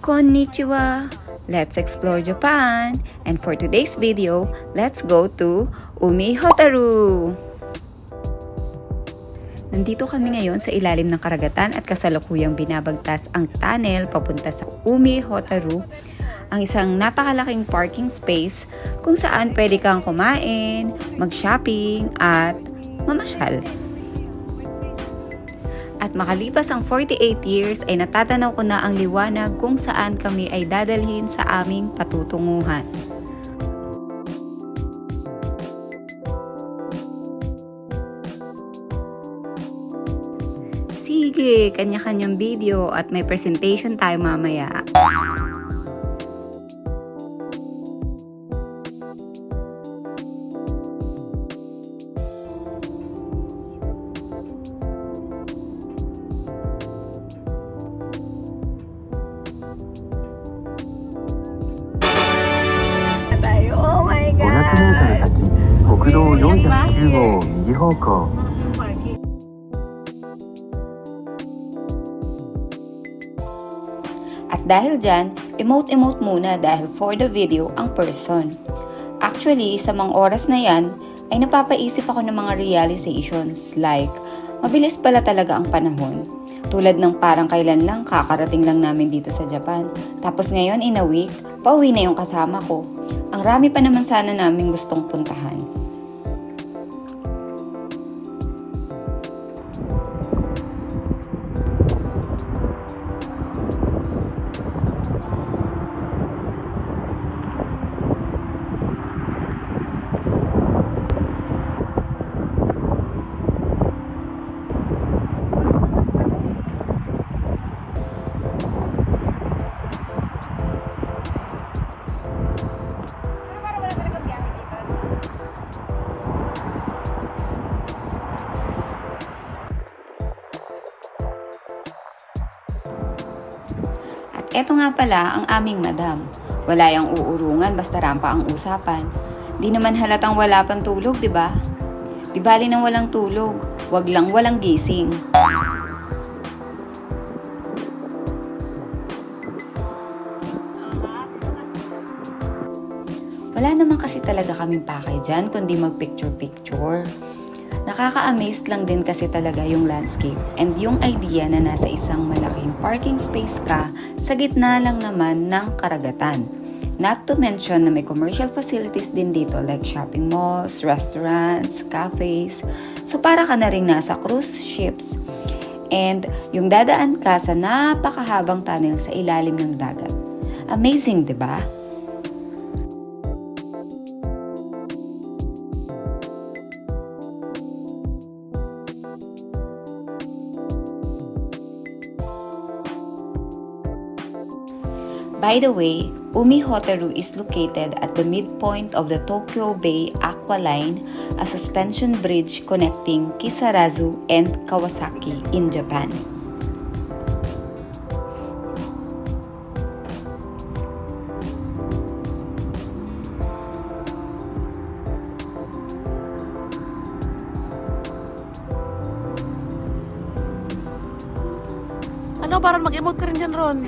Konnichiwa! Let's explore Japan! And for today's video, let's go to Umi Hotaru! Nandito kami ngayon sa ilalim ng karagatan at kasalukuyang binabagtas ang tunnel papunta sa Umi Hotaru, ang isang napakalaking parking space kung saan pwede kang kumain, mag-shopping at mamasyal. At makalipas ang 48 years ay natatanaw ko na ang liwanag kung saan kami ay dadalhin sa aming patutunguhan. Sige, kanya-kanyang video at may presentation tayo mamaya. Oh my God! 500m先、国道409号右方向。 At dahil dyan, emote-emote muna dahil for the video ang person. Actually, sa mga oras na yan, ay napapaisip ako ng mga realizations like, mabilis pala talaga ang panahon. Tulad ng parang kailan lang, kakarating lang namin dito sa Japan. Tapos ngayon, in a week, pauwi na yung kasama ko. Ang rami pa naman sana namin gustong puntahan. Eto nga pala ang aming madam. Wala yang uurungan basta rampa ang usapan. Di naman halatang wala pang tulog, di ba? Di bali nang walang tulog, wag lang walang gising. Wala naman kasi talaga kaming pakay dyan kundi mag-picture-picture. Nakaka-amaze lang din kasi talaga yung landscape and yung idea na nasa isang malaking parking space ka sa gitna lang naman ng karagatan. Not to mention na may commercial facilities din dito like shopping malls, restaurants, cafes. So para ka na rin nasa cruise ships. And yung dadaan ka sa napakahabang tunnel sa ilalim ng dagat. Amazing, di ba? By the way, Umi Hotaru is located at the midpoint of the Tokyo Bay Aqua Line, a suspension bridge connecting Kisarazu and Kawasaki in Japan. Ano, parang mag-emote ka rin dyan, Ron.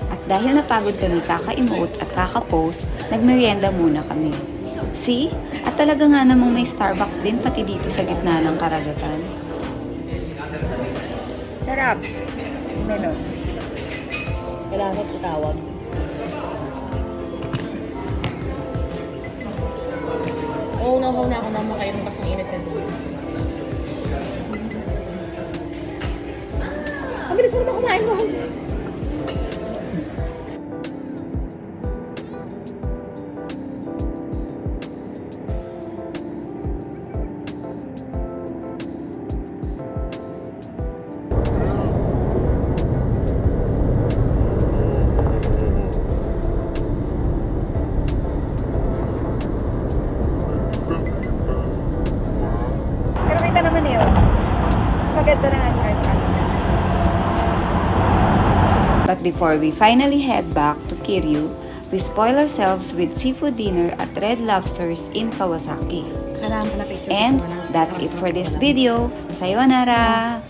At dahil napagod kami kaka-emote at kaka-post, nagmerienda muna kami. See? At talaga nga namang may Starbucks din pati dito sa gitna ng karagatan. Sarap! Meron. Kailangan itawag. Oo, nauna ako na makainom kasi ng init na doon. Mabilis mo naman kumain mo. Tama na yun. Maganda na nga siya kahit ano. But before we finally head back to Kiryu, we spoil ourselves with seafood dinner at Red Lobsters in Kawasaki. Kailangan pala picture. And that's it for this video. Sayonara!